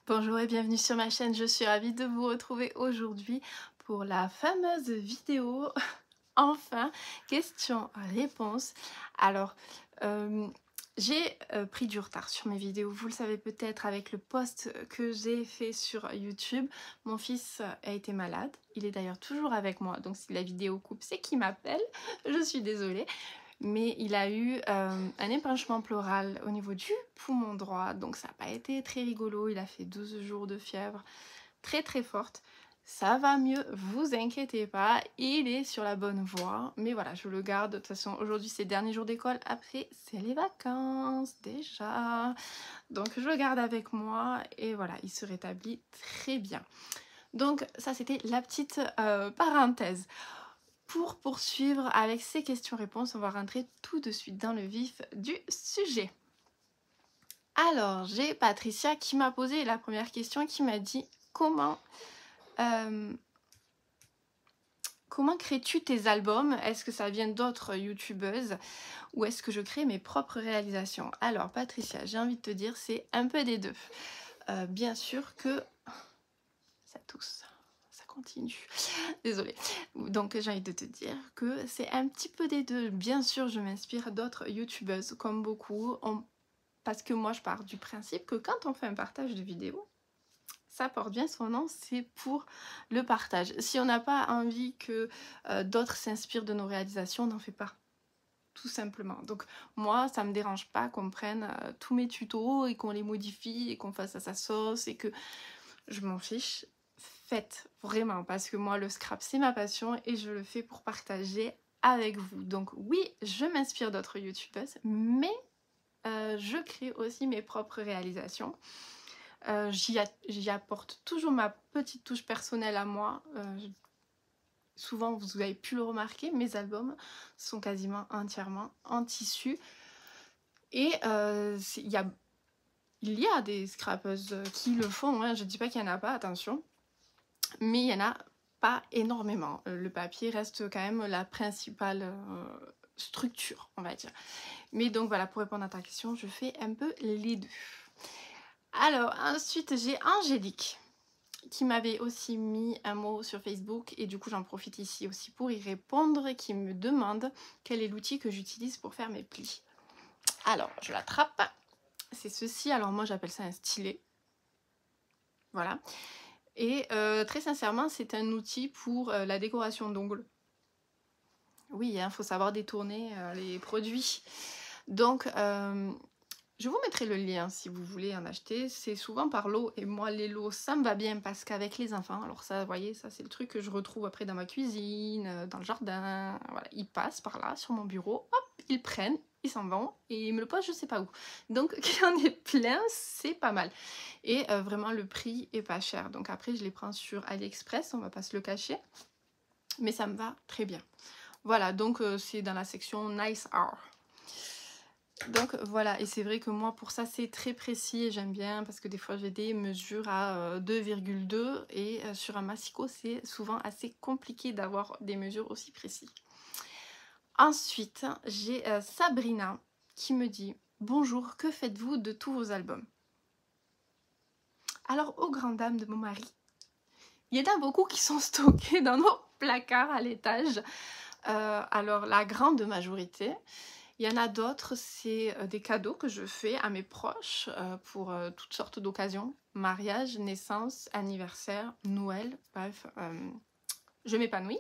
Bonjour et bienvenue sur ma chaîne, je suis ravie de vous retrouver aujourd'hui pour la fameuse vidéo, enfin, question-réponse. Alors, j'ai pris du retard sur mes vidéos, vous le savez peut-être avec le post que j'ai fait sur YouTube. Mon fils a été malade, il est d'ailleurs toujours avec moi, donc si la vidéo coupe, c'est qu'il m'appelle, je suis désolée. Mais il a eu un épanchement pleural au niveau du poumon droit, donc ça n'a pas été très rigolo. Il a fait 12 jours de fièvre très très forte. Ça va mieux, vous inquiétez pas, il est sur la bonne voie. Mais voilà, je le garde. De toute façon, aujourd'hui c'est le dernier jour d'école, après c'est les vacances déjà. Donc je le garde avec moi et voilà, il se rétablit très bien. Donc ça c'était la petite parenthèse. Pour poursuivre avec ces questions-réponses, on va rentrer tout de suite dans le vif du sujet. Alors, j'ai Patricia qui m'a posé la première question, qui m'a dit comment crées-tu tes albums? Est-ce que ça vient d'autres youtubeuses ou est-ce que je crée mes propres réalisations? Alors Patricia, j'ai envie de te dire, c'est un peu des deux. Bien sûr que... ça tousse. Continue. Désolée. Donc j'ai envie de te dire que c'est un petit peu des deux. Bien sûr, je m'inspire d'autres youtubeuses comme beaucoup, parce que moi je pars du principe que quand on fait un partage de vidéos, ça porte bien son nom, c'est pour le partage. Si on n'a pas envie que d'autres s'inspirent de nos réalisations, on n'en fait pas. Tout simplement. Donc moi, ça me dérange pas qu'on prenne tous mes tutos et qu'on les modifie et qu'on fasse à sa sauce et que je m'en fiche. Faites vraiment, parce que moi le scrap c'est ma passion et je le fais pour partager avec vous. Donc oui, je m'inspire d'autres youtubeuses, mais je crée aussi mes propres réalisations. J'y apporte toujours ma petite touche personnelle à moi. Souvent vous avez pu le remarquer, mes albums sont quasiment entièrement en tissu et il y a des scrapeuses qui le font, hein. Je dis pas qu'il n'y en a pas, attention, mais il n'y en a pas énormément. Le papier reste quand même la principale structure, on va dire. Mais donc voilà, pour répondre à ta question, je fais un peu les deux. Alors ensuite, j'ai Angélique qui m'avait aussi mis un mot sur Facebook et du coup j'en profite ici aussi pour y répondre, qui me demande quel est l'outil que j'utilise pour faire mes plis. Alors, je l'attrape. C'est ceci, alors moi j'appelle ça un stylet. Voilà. Et très sincèrement, c'est un outil pour la décoration d'ongles. Oui, il faut savoir détourner les produits. Donc, je vous mettrai le lien si vous voulez en acheter. C'est souvent par lot et moi, les lots, ça me va bien parce qu'avec les enfants, alors ça, vous voyez, ça c'est le truc que je retrouve après dans ma cuisine, dans le jardin. Voilà, ils passent par là sur mon bureau, hop, ils prennent, ils s'en vont et ils me le posent je sais pas où. Donc, qu'il y en ait plein, c'est pas mal. Et vraiment, le prix est pas cher. Donc après, je les prends sur AliExpress, on va pas se le cacher. Mais ça me va très bien. Voilà, donc c'est dans la section Nice Art. Donc voilà, et c'est vrai que moi pour ça c'est très précis et j'aime bien parce que des fois j'ai des mesures à 2,2 et sur un massicot c'est souvent assez compliqué d'avoir des mesures aussi précises. Ensuite, j'ai Sabrina qui me dit « Bonjour, que faites-vous de tous vos albums ?» Alors, aux grandes dames de mon mari, il y en a beaucoup qui sont stockés dans nos placards à l'étage. Alors, la grande majorité. Il y en a d'autres, c'est des cadeaux que je fais à mes proches pour toutes sortes d'occasions. Mariage, naissance, anniversaire, Noël, bref, je m'épanouis.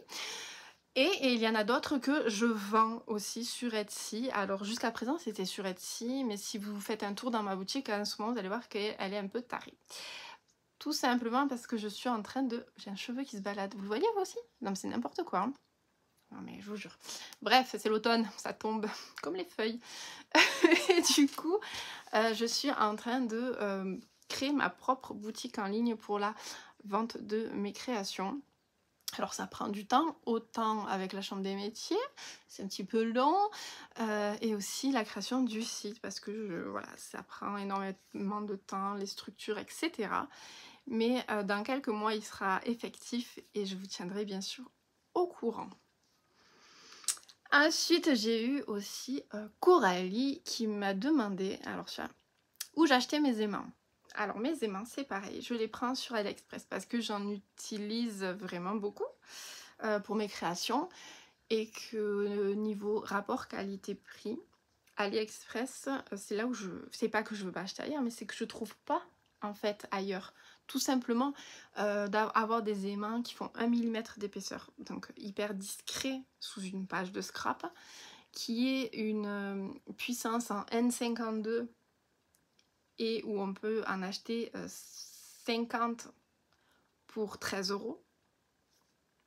Et il y en a d'autres que je vends aussi sur Etsy. Alors jusqu'à présent c'était sur Etsy, mais si vous faites un tour dans ma boutique en ce moment, vous allez voir qu'elle est un peu tarée. Tout simplement parce que je suis en train de... J'ai un cheveu qui se balade. Vous le voyez vous aussi? Non mais c'est n'importe quoi. Hein. Non mais je vous jure. Bref, c'est l'automne, ça tombe comme les feuilles. Et du coup, je suis en train de créer ma propre boutique en ligne pour la vente de mes créations. Alors ça prend du temps, autant avec la chambre des métiers, c'est un petit peu long, et aussi la création du site, parce que voilà, ça prend énormément de temps, les structures, etc. Mais dans quelques mois, il sera effectif et je vous tiendrai bien sûr au courant. Ensuite, j'ai eu aussi Coralie qui m'a demandé alors, où j'achetais mes aimants. Alors mes aimants, c'est pareil, je les prends sur AliExpress parce que j'en utilise vraiment beaucoup pour mes créations et que niveau rapport qualité-prix, AliExpress, c'est là où c'est pas que je veux pas acheter ailleurs, mais c'est que je trouve pas en fait ailleurs. Tout simplement d'avoir des aimants qui font 1 mm d'épaisseur, donc hyper discret sous une page de scrap, qui est une puissance en N52 et où on peut en acheter 50 pour 13 €.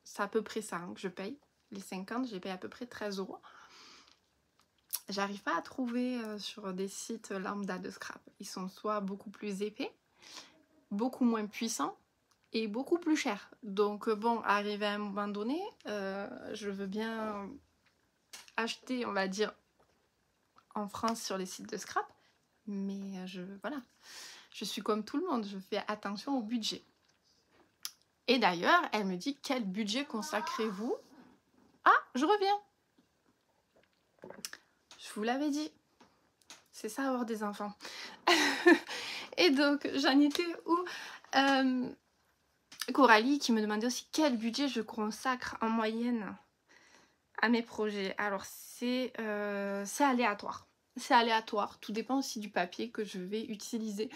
C'est à peu près ça hein, que je paye. Les 50, j'ai payé à peu près 13 €. J'arrive pas à trouver sur des sites lambda de scrap. Ils sont soit beaucoup plus épais, beaucoup moins puissants et beaucoup plus chers. Donc bon, arrivé à un moment donné, je veux bien acheter, on va dire, en France sur les sites de scrap, mais voilà, je suis comme tout le monde, je fais attention au budget. Et d'ailleurs, elle me dit, quel budget consacrez-vous? Ah, je reviens. Je vous l'avais dit. C'est ça avoir des enfants. Et donc, j'en étais où Coralie qui me demandait aussi quel budget je consacre en moyenne à mes projets. Alors, c'est aléatoire. C'est aléatoire. Tout dépend aussi du papier que je vais utiliser.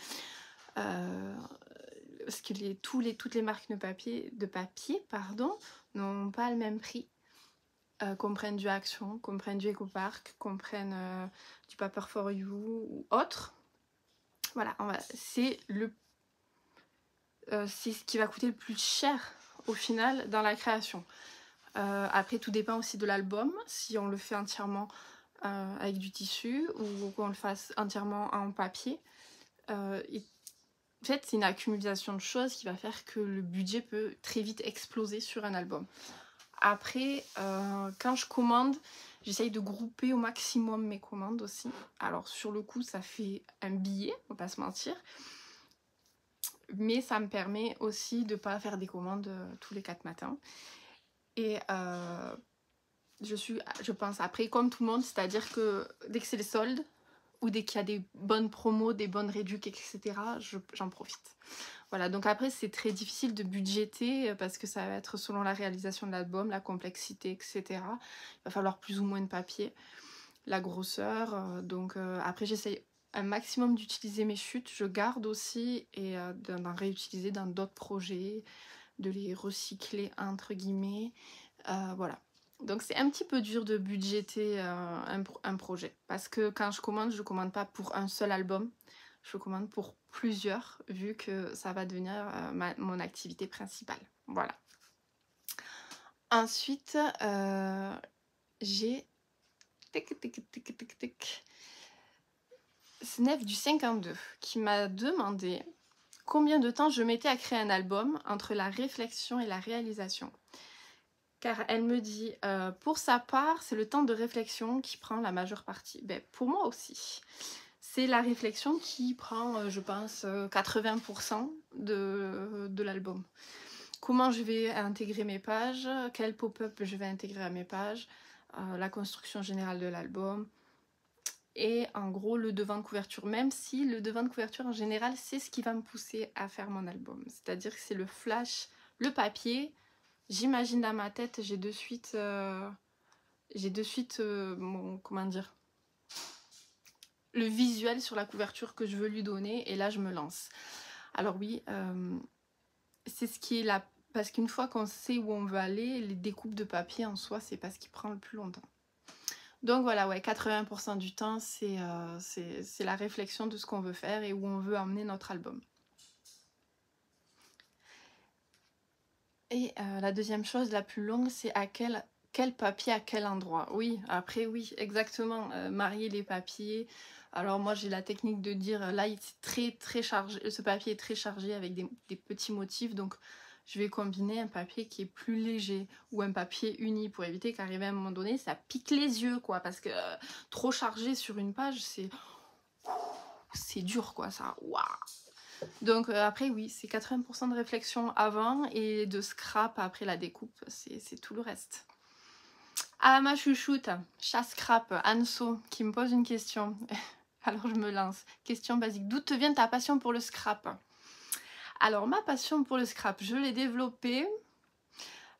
Parce que toutes les marques de papier n'ont pas le même prix. Qu'on prenne du Action, qu'on prenne du EcoPark, qu'on prenne du Paper for You ou autre. Voilà, c'est ce qui va coûter le plus cher au final dans la création. Après, tout dépend aussi de l'album, si on le fait entièrement avec du tissu ou qu'on le fasse entièrement en papier. En fait, c'est une accumulation de choses qui va faire que le budget peut très vite exploser sur un album. Après, quand je commande, j'essaye de grouper au maximum mes commandes aussi. Alors sur le coup, ça fait un billet, on va pas se mentir. Mais ça me permet aussi de ne pas faire des commandes tous les 4 matins. Et je pense après comme tout le monde, c'est-à-dire que dès que c'est les soldes, ou dès qu'il y a des bonnes promos, des bonnes réductions, etc., j'en profite. Voilà, donc après c'est très difficile de budgéter parce que ça va être selon la réalisation de l'album, la complexité, etc. Il va falloir plus ou moins de papier, la grosseur. Donc après j'essaye un maximum d'utiliser mes chutes, je garde aussi et d'en réutiliser dans d'autres projets, de les recycler entre guillemets. Voilà. Donc c'est un petit peu dur de budgéter un projet parce que quand je commande pas pour un seul album, je commande pour plusieurs vu que ça va devenir mon activité principale. Voilà. Ensuite, j'ai Snef du 52 qui m'a demandé combien de temps je mettais à créer un album entre la réflexion et la réalisation. Car elle me dit, pour sa part, c'est le temps de réflexion qui prend la majeure partie. Ben, pour moi aussi. C'est la réflexion qui prend, je pense, 80% de l'album. Comment je vais intégrer mes pages, quel pop-up je vais intégrer à mes pages, la construction générale de l'album, et en gros le devant de couverture. Même si le devant de couverture, en général, c'est ce qui va me pousser à faire mon album. C'est-à-dire que c'est le flash, le papier. J'imagine dans ma tête, j'ai de suite mon, comment dire, le visuel sur la couverture que je veux lui donner et là je me lance. Alors oui, c'est ce qui est là, parce qu'une fois qu'on sait où on veut aller, les découpes de papier en soi, c'est pas ce qui prend le plus longtemps. Donc voilà, ouais, 80% du temps, c'est la réflexion de ce qu'on veut faire et où on veut emmener notre album. Et la deuxième chose, la plus longue, c'est à quel papier à quel endroit. Oui, après oui, exactement, marier les papiers. Alors moi j'ai la technique de dire, là c'est très chargé, ce papier est très chargé avec des petits motifs, donc je vais combiner un papier qui est plus léger ou un papier uni pour éviter qu'arrivé à un moment donné, ça pique les yeux, quoi, parce que trop chargé sur une page, c'est dur, quoi, ça, waouh. Donc après oui, c'est 80% de réflexion avant et de scrap après la découpe, c'est tout le reste. Ah ma chouchoute, chat scrap, Anso, qui me pose une question. Alors je me lance. Question basique. D'où te vient ta passion pour le scrap? Alors ma passion pour le scrap, je l'ai développée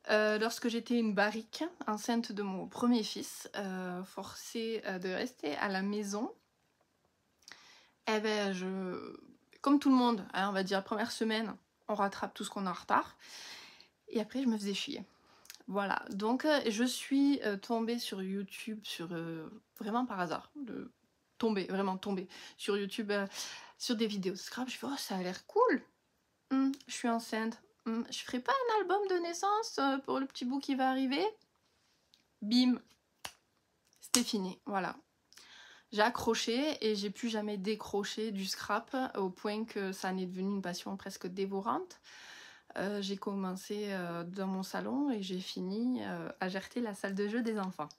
lorsque j'étais une barrique, enceinte de mon premier fils, forcée de rester à la maison. Eh ben comme tout le monde, hein, on va dire première semaine, on rattrape tout ce qu'on a en retard. Et après je me faisais chier. Voilà, donc je suis tombée sur YouTube, vraiment par hasard, vraiment tombée sur YouTube, sur des vidéos de scrap. Je fais, oh, ça a l'air cool. Je suis enceinte. Je ferai pas un album de naissance pour le petit bout qui va arriver. Bim, c'était fini, voilà. J'ai accroché et j'ai plus jamais décroché du scrap au point que ça en est devenu une passion presque dévorante. J'ai commencé dans mon salon et j'ai fini à gérer la salle de jeu des enfants.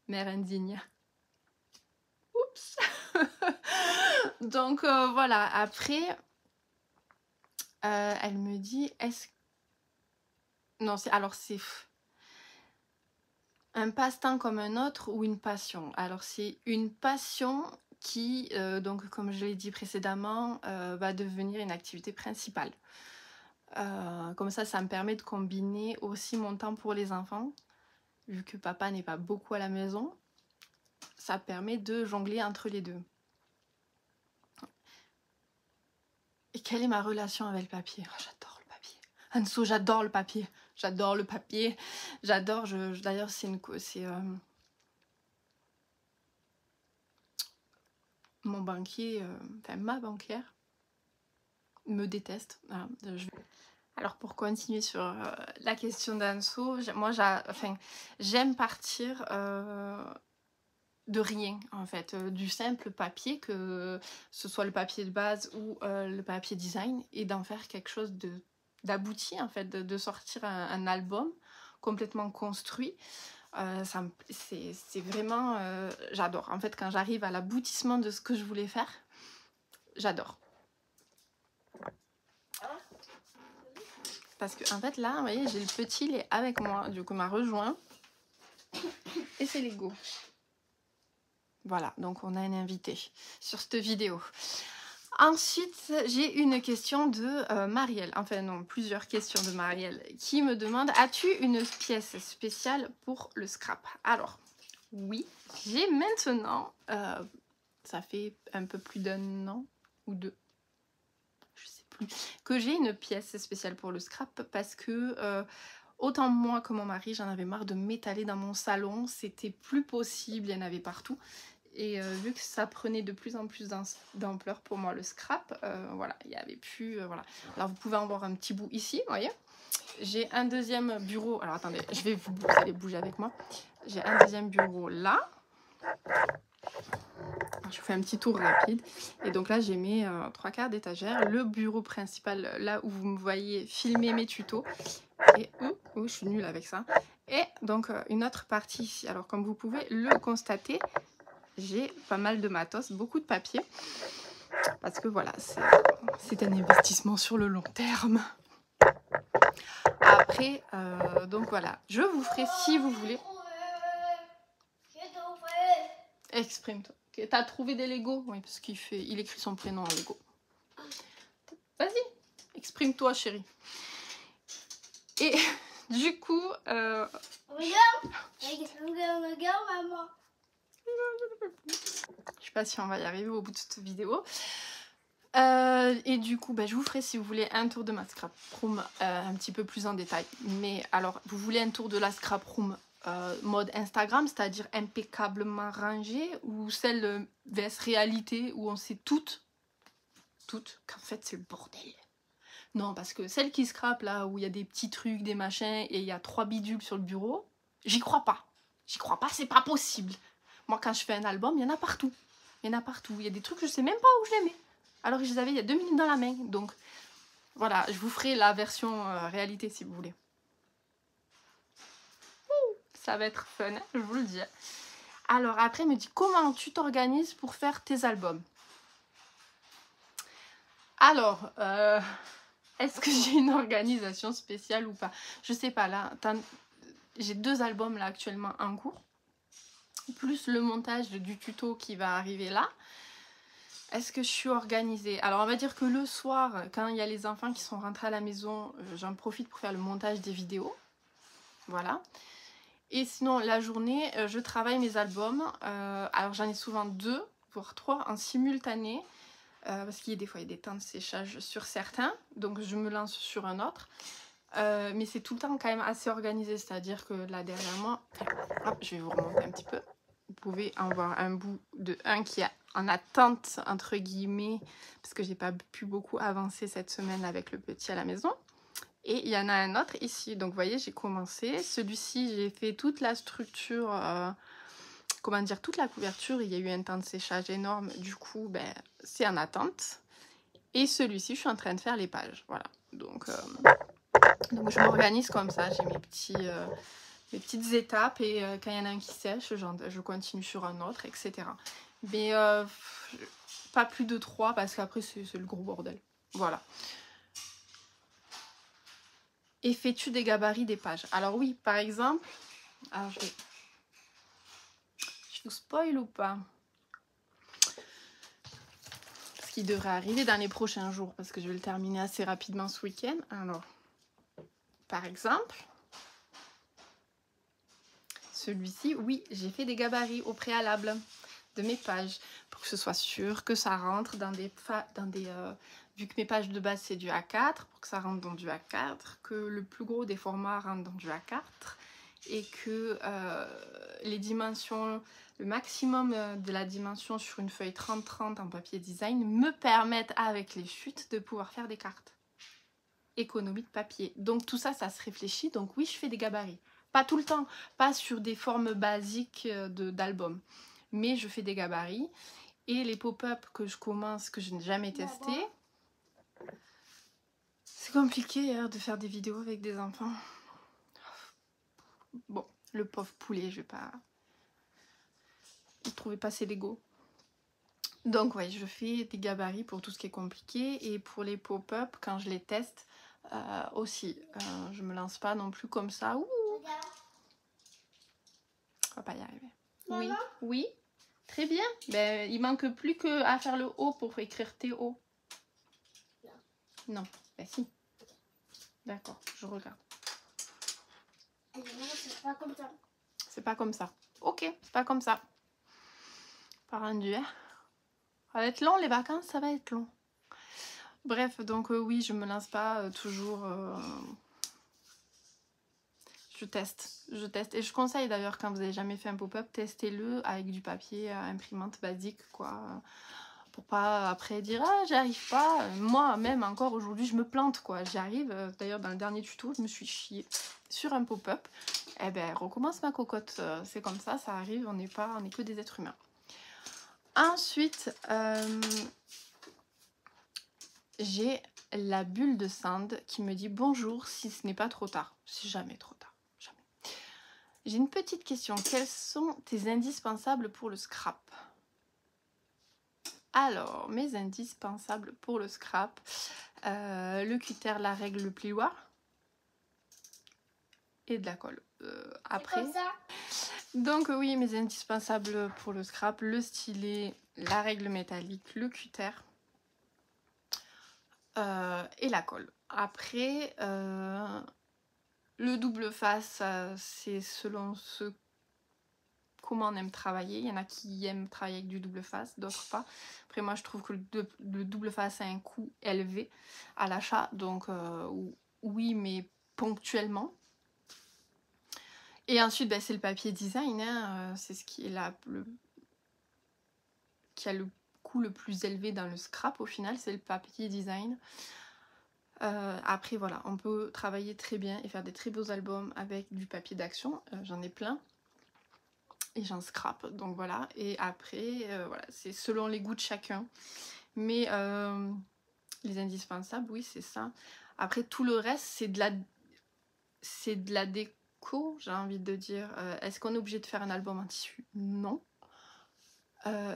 Mère indigne. Oups. Donc voilà, après, elle me dit, est-ce... Non, alors c'est un passe-temps comme un autre ou une passion? Alors c'est une passion qui, donc comme je l'ai dit précédemment, va devenir une activité principale. Comme ça me permet de combiner aussi mon temps pour les enfants, vu que papa n'est pas beaucoup à la maison. Ça permet de jongler entre les deux. Et quelle est ma relation avec le papier? Oh, j'adore le papier. Anso, j'adore le papier. J'adore le papier. J'adore. D'ailleurs, c'est mon banquier, enfin ma banquière, me déteste. Voilà, Alors pour continuer sur la question d'Anso, moi j'aime partir de rien en fait, du simple papier, que ce soit le papier de base ou le papier design, et d'en faire quelque chose d'abouti en fait, de sortir un album complètement construit. C'est vraiment... j'adore. En fait, quand j'arrive à l'aboutissement de ce que je voulais faire, j'adore. Parce que en fait là, vous voyez, j'ai le petit, il est avec moi, du coup il m'a rejoint. Et c'est Lego. Voilà, donc on a un invité sur cette vidéo. Ensuite, j'ai une question de Marielle, enfin non, plusieurs questions de Marielle, qui me demande, as-tu une pièce spéciale pour le scrap? Alors, oui, j'ai maintenant, ça fait un peu plus d'un an ou deux, je sais plus, que j'ai une pièce spéciale pour le scrap, parce que autant moi que mon mari, j'en avais marre de m'étaler dans mon salon, c'était plus possible, il y en avait partout. Et vu que ça prenait de plus en plus d'ampleur pour moi, le scrap, voilà, il n'y avait plus... voilà. Alors vous pouvez en voir un petit bout ici, vous voyez. J'ai un deuxième bureau... Alors attendez, vous allez bouger avec moi. J'ai un deuxième bureau là. Alors, je vous fais un petit tour rapide. Et donc là, j'ai mes 3/4 d'étagère. Le bureau principal, là où vous me voyez filmer mes tutos. Et je suis nulle avec ça. Et donc une autre partie ici. Alors comme vous pouvez le constater, j'ai pas mal de matos, beaucoup de papier, parce que voilà, c'est un investissement sur le long terme. Après, donc voilà, je vous ferai, si vous voulez... Exprime-toi. Okay. T'as trouvé des Lego? Oui, parce il écrit son prénom en Lego. Vas-y, exprime-toi, chérie. Et du coup... Regarde, maman. Je sais pas si on va y arriver au bout de cette vidéo. Et du coup, je vous ferai, si vous voulez, un tour de ma scrap room un petit peu plus en détail. Mais alors, vous voulez un tour de la scrap room mode Instagram, c'est-à-dire impeccablement rangée, ou celle VS réalité où on sait toutes qu'en fait c'est le bordel? Non, parce que celle qui scrape là, où il y a des petits trucs, des machins, et il y a 3 bidules sur le bureau, j'y crois pas. J'y crois pas, c'est pas possible. Moi, quand je fais un album, il y en a partout. Il y en a partout. Il y a des trucs, je sais même pas où je les mets. Alors que je les avais il y a 2 minutes dans la main. Donc, voilà, je vous ferai la version réalité, si vous voulez. Ça va être fun, je vous le dis. « Alors après, elle me dit, comment tu t'organises pour faire tes albums? Alors, est-ce que j'ai une organisation spéciale ou pas? Je sais pas, là, j'ai 2 albums là actuellement en cours. plus le montage du tuto qui va arriver là. Est-ce que je suis organisée? Alors on va dire que le soir, quand il y a les enfants qui sont rentrés à la maison, j'en profite pour faire le montage des vidéos. Voilà. Et sinon la journée, je travaille mes albums. Alors j'en ai souvent 2, voire 3 en simultané. Parce qu'il y a des fois il y a des temps de séchage sur certains. Donc je me lance sur un autre. Mais c'est tout le temps quand même assez organisé. C'est-à-dire que là derrière moi, hop, je vais vous remonter un petit peu. Vous pouvez en voir un bout de un qui est en attente, entre guillemets, parce que j'ai pas pu beaucoup avancer cette semaine avec le petit à la maison. Et il y en a un autre ici. Donc, vous voyez, j'ai commencé. Celui-ci, j'ai fait toute la structure, comment dire, toute la couverture. Il y a eu un temps de séchage énorme. Du coup, ben, c'est en attente. Et celui-ci, je suis en train de faire les pages. Voilà. Donc je m'organise comme ça. J'ai mes petites étapes et quand il y en a un qui sèche, je continue sur un autre, etc. Mais pas plus de 3 parce qu'après c'est le gros bordel. Voilà. Et fais-tu des gabarits des pages? Alors oui, par exemple, alors je vous spoil ou pas? Parce qu'il devrait arriver dans les prochains jours parce que je vais le terminer assez rapidement ce week-end. Alors, par exemple, celui-ci, oui, j'ai fait des gabarits au préalable de mes pages pour que ce soit sûr que ça rentre dans des vu que mes pages de base c'est du A4, pour que ça rentre dans du A4, que le plus gros des formats rentre dans du A4 et que les dimensions, le maximum de la dimension sur une feuille 30-30 en papier design me permettent avec les chutes de pouvoir faire des cartes. Économie de papier. Donc tout ça, ça se réfléchit. Donc oui, je fais des gabarits. Pas tout le temps, pas sur des formes basiques d'albums. Mais je fais des gabarits. Et les pop-up que je commence, que je n'ai jamais testé. C'est compliqué hein, de faire des vidéos avec des enfants. Bon, le pauvre poulet, je vais pas... Il trouvait pas ses Lego. Donc ouais, je fais des gabarits pour tout ce qui est compliqué. Et pour les pop-up, quand je les teste, aussi. Je me lance pas non plus comme ça. Ouh, on va pas y arriver. Oui, oui. Très bien. Ben, il manque plus qu'à faire le O pour écrire TO. Non. Ben si. D'accord, je regarde. C'est pas comme ça. C'est pas comme ça. Ok, c'est pas comme ça. Pas rendu, hein. Ça va être long, les vacances, ça va être long. Bref, donc oui, je me lance pas toujours... Je teste. Et je conseille d'ailleurs, quand vous n'avez jamais fait un pop-up, testez-le avec du papier imprimante basique, quoi. Pour pas après dire « Ah, j'y arrive pas ». Moi, même encore aujourd'hui, je me plante, quoi. J'y arrive. D'ailleurs, dans le dernier tuto, je me suis chiée sur un pop-up. Eh ben, recommence ma cocotte. C'est comme ça, ça arrive. On n'est que des êtres humains. Ensuite, j'ai la bulle de Sand qui me dit « Bonjour, si ce n'est pas trop tard ». C'est jamais trop tard. J'ai une petite question. Quels sont tes indispensables pour le scrap? Alors, mes indispensables pour le scrap. Le cutter, la règle, le plioir. Et de la colle. Après. Comme ça. Donc oui, mes indispensables pour le scrap. Le stylet, la règle métallique, le cutter. Et la colle. Après... le double face, c'est selon comment on aime travailler. Il y en a qui aiment travailler avec du double face, d'autres pas. Après, moi, je trouve que le double face a un coût élevé à l'achat. Donc, oui, mais ponctuellement. Et ensuite, ben, c'est le papier design. Hein, c'est ce qui est qui a le coût le plus élevé dans le scrap, au final. C'est le papier design. Après voilà, on peut travailler très bien et faire des très beaux albums avec du papier d'action, j'en ai plein et j'en scrape, donc voilà. Et après voilà, c'est selon les goûts de chacun, mais les indispensables, oui, c'est ça. Après tout le reste, c'est de la déco, j'ai envie de dire. Est-ce qu'on est obligé de faire un album en tissu? Non.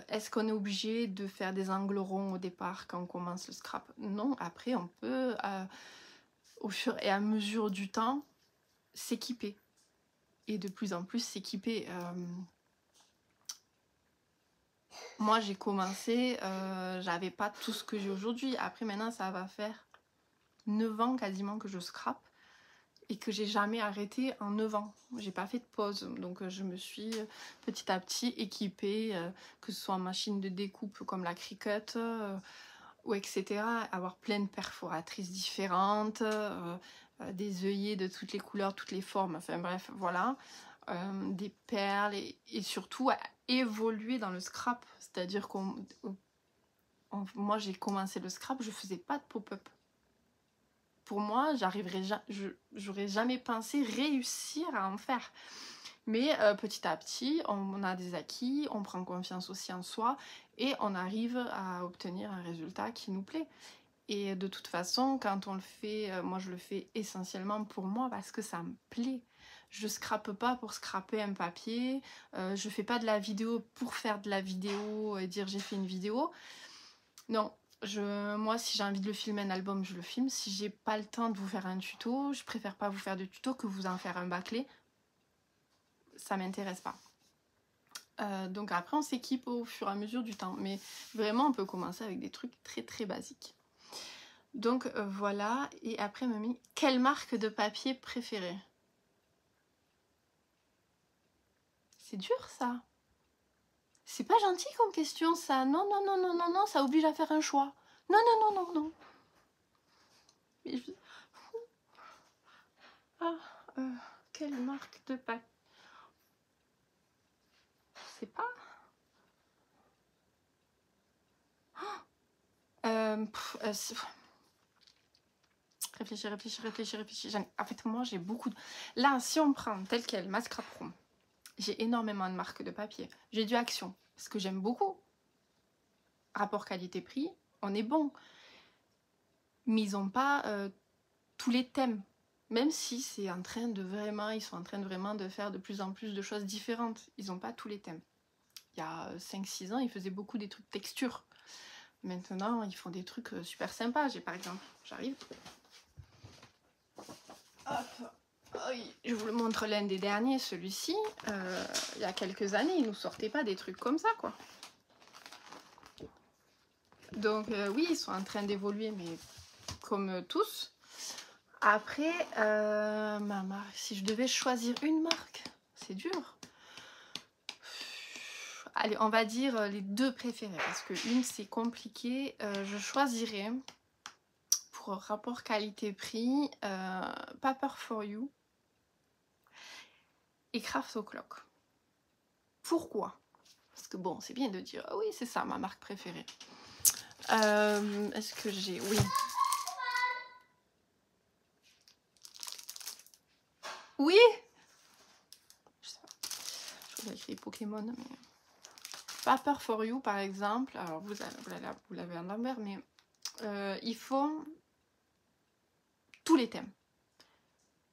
Est-ce qu'on est obligé de faire des angles ronds au départ quand on commence le scrap? Non. Après, on peut, au fur et à mesure du temps, s'équiper. Et de plus en plus s'équiper. Moi, j'ai commencé, j'avais pas tout ce que j'ai aujourd'hui. Après, maintenant, ça va faire 9 ans quasiment que je scrape et que j'ai jamais arrêté en 9 ans. J'ai pas fait de pause. Donc, je me suis petit à petit équipée, que ce soit en machine de découpe comme la Cricut ou etc. Avoir plein de perforatrices différentes, des œillets de toutes les couleurs, toutes les formes. Enfin bref, voilà. Des perles et surtout à évoluer dans le scrap. C'est-à-dire moi j'ai commencé le scrap, je faisais pas de pop-up. Pour moi, j'aurais jamais pensé réussir à en faire. Mais petit à petit, on a des acquis, on prend confiance aussi en soi et on arrive à obtenir un résultat qui nous plaît. Et de toute façon, quand on le fait, moi je le fais essentiellement pour moi parce que ça me plaît. Je scrape pas pour scraper un papier, je fais pas de la vidéo pour faire de la vidéo et dire j'ai fait une vidéo. Non, moi si j'ai envie de le filmer un album, je le filme. Si j'ai pas le temps de vous faire un tuto, je préfère pas vous faire de tuto que vous en faire un bâclé. Ça m'intéresse pas. Donc après on s'équipe au fur et à mesure du temps. Mais vraiment on peut commencer avec des trucs très très basiques. Donc voilà, et après mamie, quelle marque de papier préférée? C'est dur ça. C'est pas gentil comme question ça. Non, non, non, non, non, non, ça oblige à faire un choix. Non, non, non, non, non. Mais ah, quelle marque de papier? Je sais pas. Réfléchis, réfléchis, réfléchis, réfléchis. En fait, moi, j'ai beaucoup de... Là, si on prend tel quel, ma scrap room, j'ai énormément de marques de papier. J'ai du Action, parce que j'aime beaucoup. Rapport qualité-prix, on est bon. Mais ils n'ont pas tous les thèmes. Même si c'est en train de vraiment, ils sont en train de vraiment de faire de plus en plus de choses différentes. Ils n'ont pas tous les thèmes. Il y a 5-6 ans, ils faisaient beaucoup des trucs texture. Maintenant, ils font des trucs super sympas. J'ai par exemple, j'arrive. Hop. Je vous le montre l'un des derniers, celui-ci. Il y a quelques années, ils nous sortaient pas des trucs comme ça, quoi. Donc oui, ils sont en train d'évoluer, mais comme tous. Après, ma marque, si je devais choisir une marque, c'est dur. Allez, on va dire les deux préférées, parce que une c'est compliqué. Je choisirais pour rapport qualité-prix Paper for You et Craft O'Clock. Pourquoi? Parce que bon, c'est bien de dire ah oui, c'est ça ma marque préférée. Est-ce que j'ai... Oui. Oui. Je sais pas. Je crois écrit Pokémon, mais... Paper for You, par exemple. Alors, vous l'avez en l'envers, mais ils font tous les thèmes.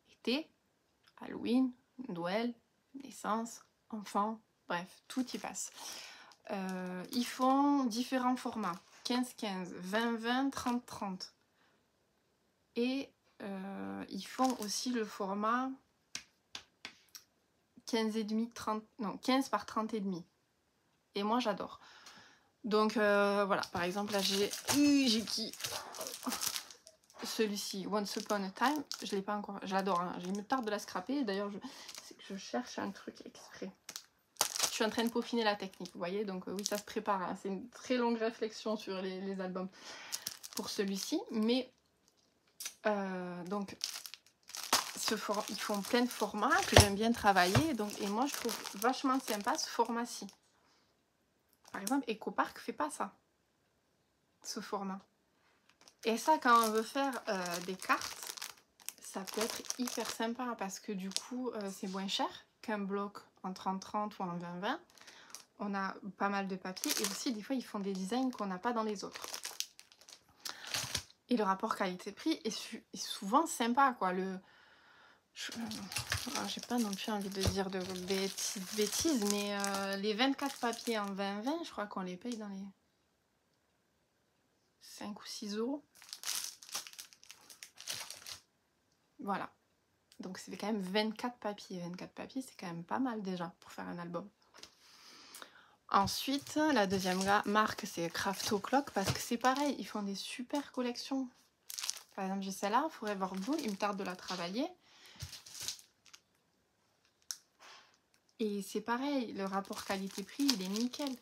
Été, Halloween, Noël, naissance, enfant, bref, tout y passe. Ils font différents formats. 15-15, 20-20, 30-30. Et ils font aussi le format 15,5, 30, non, 15 par 30 et demi. Et moi j'adore. Donc voilà, par exemple là j'ai qui celui-ci, Once Upon a Time, je l'ai pas encore, j'adore, hein. J'ai me tarde de la scraper, d'ailleurs je cherche un truc exprès. Je suis en train de peaufiner la technique, vous voyez, donc oui ça se prépare, hein. C'est une très longue réflexion sur les albums pour celui-ci, mais donc ils font plein de formats que j'aime bien travailler, donc, et moi je trouve vachement sympa ce format-ci. Par exemple, EcoPark fait pas ça, ce format. Et ça, quand on veut faire des cartes, ça peut être hyper sympa parce que du coup, c'est moins cher qu'un bloc en 30-30 ou en 20-20. On a pas mal de papier et aussi, des fois, ils font des designs qu'on n'a pas dans les autres. Et le rapport qualité-prix est souvent sympa, quoi. J'ai pas non plus envie de dire de bêtises, mais les 24 papiers en 20-20, je crois qu'on les paye dans les 5 ou 6 euros. Voilà. Donc c'est quand même 24 papiers. 24 papiers, c'est quand même pas mal déjà pour faire un album. Ensuite, la deuxième marque, c'est Crafto Clock, parce que c'est pareil, ils font des super collections. Par exemple, j'ai celle-là, Forever Blue, il me tarde de la travailler. Et c'est pareil, le rapport qualité-prix, il est nickel.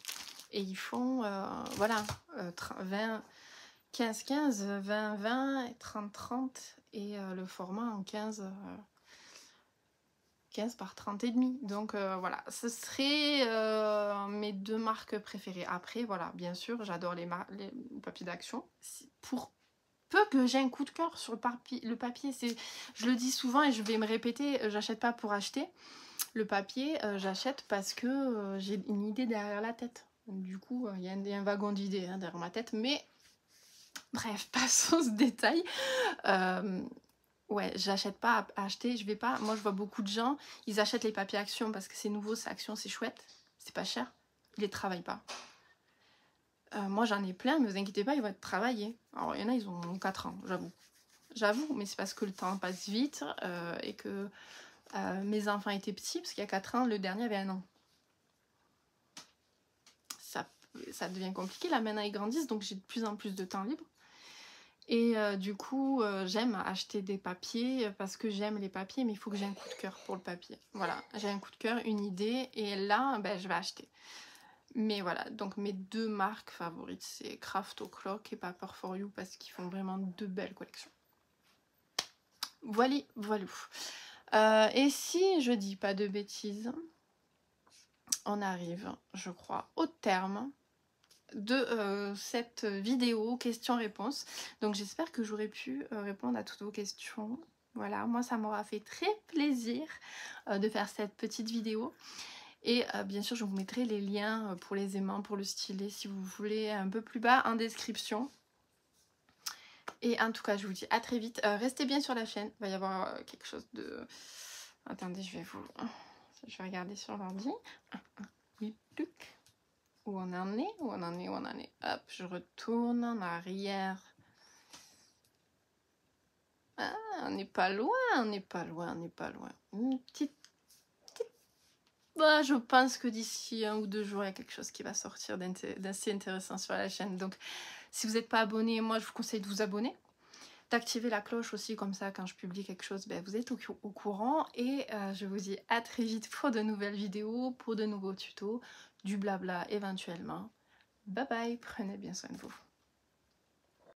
Et ils font, voilà, 20, 15-15, 20-20, 30-30, et le format en 15 par 30 et demi. Donc voilà, ce serait mes deux marques préférées. Après, voilà, bien sûr, j'adore les papiers d'action. Pour peu que j'ai un coup de cœur sur le papier, je le dis souvent et je vais me répéter, j'achète pas pour acheter. Le papier, j'achète parce que j'ai une idée derrière la tête. Du coup, il y a un wagon d'idées hein, derrière ma tête. Mais bref, passons ce détail. Ouais, j'achète pas à acheter. Je vais pas. Moi, je vois beaucoup de gens, ils achètent les papiers Action parce que c'est nouveau, c'est Action, c'est chouette. C'est pas cher. Ils les travaillent pas. Moi, j'en ai plein, mais vous inquiétez pas, ils vont être travaillés. Alors, il y en a, ils ont 4 ans, j'avoue. J'avoue, mais c'est parce que le temps passe vite et que mes enfants étaient petits, parce qu'il y a 4 ans, le dernier avait 1 an. Ça devient compliqué, là maintenant ils grandissent, donc j'ai de plus en plus de temps libre. Et du coup, j'aime acheter des papiers parce que j'aime les papiers, mais il faut que j'ai un coup de cœur pour le papier. Voilà, j'ai un coup de cœur, une idée, et là, ben, je vais acheter. Mais voilà, donc mes deux marques favorites, c'est Crafto Clock et Paper for You, parce qu'ils font vraiment de belles collections. Voilà, voilà. Et si je dis pas de bêtises, on arrive, je crois, au terme de cette vidéo questions-réponses. Donc j'espère que j'aurai pu répondre à toutes vos questions. Voilà, moi ça m'aura fait très plaisir de faire cette petite vidéo. Et bien sûr, je vous mettrai les liens pour les aimants, pour le stylet, si vous voulez, un peu plus bas en description. Et en tout cas, je vous dis à très vite. Restez bien sur la chaîne. Il va y avoir quelque chose de... Attendez, je vais regarder sur l'ordi. Oui, tuc. Où on en est, où on en est, où on en est. Hop, je retourne en arrière. Ah, on n'est pas loin, on n'est pas loin, on n'est pas loin. Une petite... Bah, je pense que d'ici 1 ou 2 jours, il y a quelque chose qui va sortir d'assez intéressant sur la chaîne. Donc, si vous n'êtes pas abonné, moi, je vous conseille de vous abonner. D'activer la cloche aussi, comme ça, quand je publie quelque chose, ben, vous êtes au courant. Et je vous dis à très vite pour de nouvelles vidéos, pour de nouveaux tutos, du blabla éventuellement. Bye bye, prenez bien soin de vous.